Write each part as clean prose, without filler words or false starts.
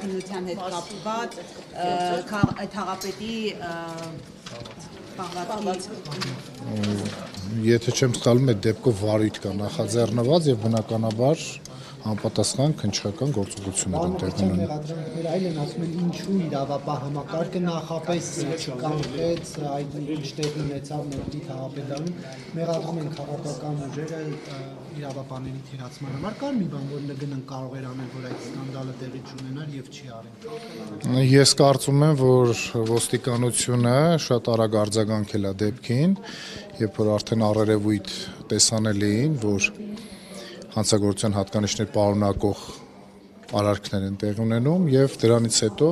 քաղաքականության հետ կապված այդ հաղապետի Եթե չեմ սխալվում, այդ դեպքով վարույթ կա նախաձեռնված եւ բնականաբար անպատասխան քննչական գործողություններ են տեղի ունենում։ Այլ են ասում են ինչու իրավապահ համակարգը նախապես չկանխեց այդ ինչ տեղի ունեցավ Նորքի քաղաքապետարանում, մեղադրում են քաղաքական ուժերը իրավապահների թերացման համար, կար մի բան, որ ՆԳՆ-ն կարող էր անել, որ այդ սկանդալը տեղի չունենար եւ չի արել։ Ես կարծում եմ, որ ոստիկանությունը շատ արագ արձագանքել է դեպքին, երբ որ արդեն առերևույթ տեսանել էին, որ հանցագործության հատկանիշներ պարունակող արարքներ են տեղի ունենում եւ դրանից հետո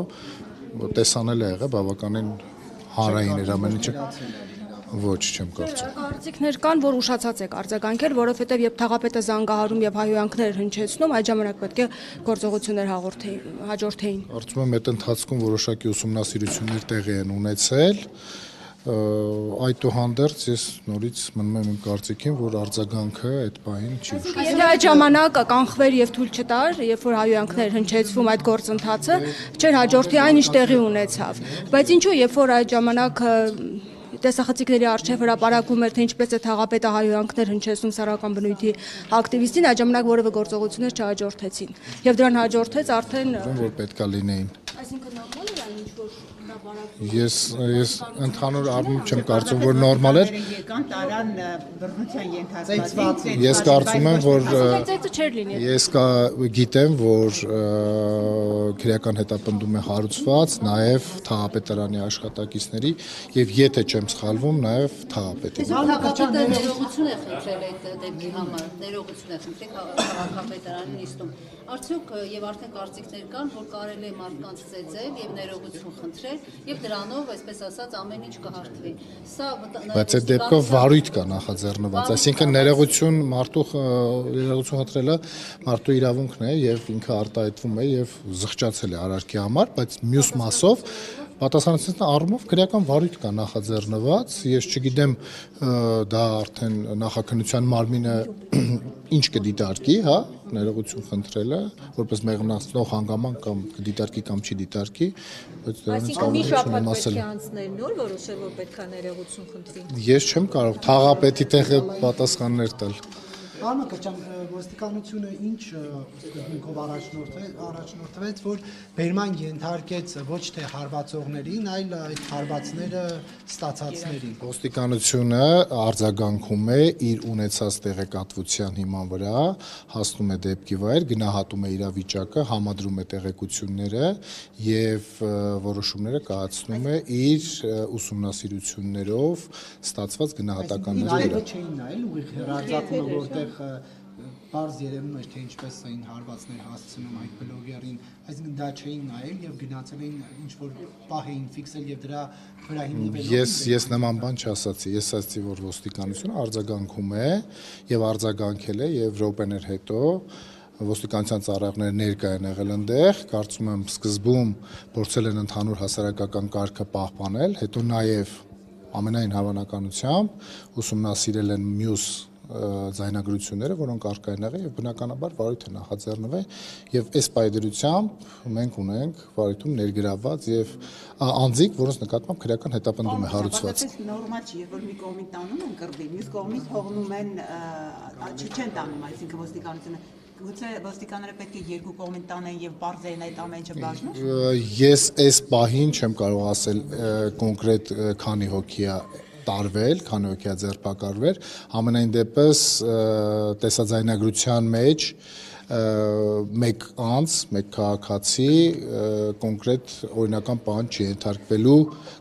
տեսանել է եղել բավականին հանրային էր ամեն ինչը։ Ոչ, չեմ կարծում։ Կարծիքներ կան, որ ուշացած եք արձագանքել, որովհետև երբ թաղապետը զանգահարում եւ հայհոյանքներ հնչեցնում, այդ ժամանակ պետք է գործողություններ հաջորդեին։ Կարծում եմ, այդ ընթացքում որոշակի ուսումնասիրություններ տեղի են ունեցել։ Այդուհանդերձ ես նորից մնում եմ իմ կարծիքին, որ արձագանքը այդ բանին չի ուշացել։ Եթե այդ ժամանակ կանխվեր եւ թույլ չտար, երբ որ հայհոյանքներ հնչեցվում այդ գործընթացը, չէր հաջորդի այն ինչ տեղի ունեցավ։ Բայց ինչու, երբ որ այդ ժամանակ տեսախցիկների արժեվ հրապարակում էր, թե ինչպես է թաղապետը հայհոյանքներ հնչեցնում սեռական բնույթի ակտիվիստին, այդ ժամանակ որևէ գործողություններ չհաջորդեցին։ Եվ դրան հաջորդեց արդեն որ պետքա լինեին։ Այսինքն նորմալ էր այն ինչ որ Ես ընդհանուր առմամբ չեմ կարծում, որ նորմալ էր։ Եկան տարան բռնության ենթարկված։ Ես կարծում եմ, որ ծեծը չէր լինի։ Ես գիտեմ, որ քրեական հետապնդում է հարուցված նաև թաղապետարանի աշխատակիցների եւ եթե չեմ սխալվում, նաև թաղապետի։ Քաղաքապետը ներողություն է խնդրել այդ դեպքի համար, ներողություն է խնդրել քաղաքապետարանի նիստում։ Արդյոք եւ արդեն կարծիքներ կան, որ կարելի է մարդկանց ծեծել եւ ներողություն խնդրել եւ դրանով, այսպես ասած, ամեն ինչ կհարթվի։ Սա Բայց այդ դեպքով վարույթ կա նախաձեռնված, այսինքն ներողություն խնդրելը մարդու իրավունքն է եւ ինքը արտահայտվում է եւ զղջացել է արարքի համար, բայց մյուս մասով պատասխանատվության առումով քրեական վարույթ կա նախաձեռնված, ես չգիտեմ դա արդեն նախաքննության մարմինը ինչ կդիտարկի, հա, ներողություն խնդրելը, որպես մեղմնացնող հանգամանք կամ կդիտարկի կամ չի դիտարկի, բայց դրանից մի շաբաթ պետք է անցնել նոր որոշել, որ պետք է ներողություն խնդրի։ Ես չեմ կարող թաղապետի տեղը պատասխաններ տալ։ Պարոն Կրճյան, ոստիկանությունը ինչ սկզբունքով առաջնորդվեց, որ բերման ենթարկեց ոչ թե հարվածողներին, այլ այդ հարվածները ստացածներին։ Ոստիկանությունը արձագանքում է իր ունեցած տեղեկատվության հիման վրա, հասնում է դեպքի վայր, գնահատում է իրավիճակը, համադրում է տեղեկությունները եւ որոշումները կայացնում է իր ուսումնասիրություններով ստացված գնահատականների վրա։ Չէին նայել ուղիղ հեռարձակումը, որտեղ բարձ երևում էր, թե ինչպես էին հարվածներ հասցնում այդ բլոգերին, այսինքն դա չէին նայել եւ գնացել էին ինչ-որ պահ էին ֆիքսել եւ դրա վրա հիմնվելով։ Ես նման բան չասացի, ես ասացի, որ ոստիկանությունը արձագանքում է եւ արձագանքել է եւ րոպեներ հետո ոստիկանության ծառայողները ներկա են եղել այնտեղ, կարծում եմ սկզբում փորձել են ընդհանուր հասարակական կարգը պահպանել, հետո նաեւ ամենայն հավանականությամբ ուսումնասիրել են մյուս ձայնագրությունները, որոնք առկա են եղել եւ բնականաբար վարույթ է նախաձեռնվել եւ այս պայդրությամբ մենք ունենք վարույթում ներգրավված եւ անձիկ, որոնց նկատմամբ քրեական հետապնդում է հարուցված։ Նորմալ չի, որ մի կողմից տանում են կռվի, մյուս կողմից թողնում են չեն տանում, այսինքն ոստիկանությունը Գուցե ոստիկանները պետք է երկու կողմին տանեն եւ բարձրեն այդ ամեն ինչը բաժնեն։ Ես այս պահին չեմ կարող ասել կոնկրետ քանի հոգի է տարվել, քանի հոգի է ձերբակալվել, ամենայն դեպս տեսաձայնագրության մեջ մեկ անձ, մեկ քաղաքացի կոնկրետ օրինական բան չի ենթարկվելու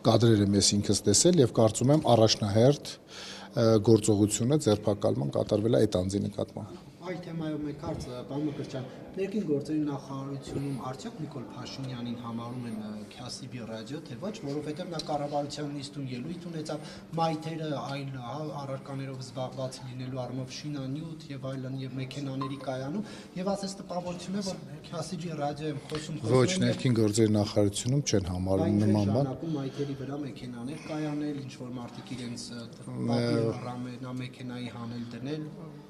կադրեր եմ ես ինքս տեսել եւ կարծում եմ առաջնահերթ գործողությունը ձերբակալման կատարվել է այդ անձի նկատմամբ։ Այդ թեմայով մեկ հարց, պարոն Կրճյան, ներքին գործերի նախարարությունում արդյոք Նիկոլ Փաշինյանին համարում են Քյասիբի ռադիո, թե ոչ, որովհետև նա կառավարության նիստում ելույթ ունեցավ, մայթերը այլ առարկաներով զբաղված լինելու առումով շինանյութ եւ այլն եւ մեքենաների կայանում եւ ասես տպավորություն է, որ Քյասիբի ռադիո եմ խոսում։ Ոչ, ներքին գործերի նախարարությունում չեն համարում նման բան։ Մայթերի վրա մեքենաներ կայանել, ինչ որ մարդիկ իրենց մեքենայի հանել դնել։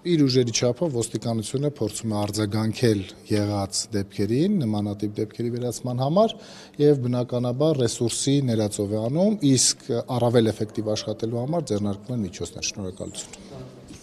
իր ուժերի չափով ոստիկանությունը փորձում է արձագանքել եղած դեպքերին, նմանատիպ դեպքերի վերացման համար եւ բնականաբար ռեսուրսի ներածով է անում, իսկ առավել էֆեկտիվ աշխատելու համար ձեռնարկվում են միջոցներ։ Շնորհակալություն։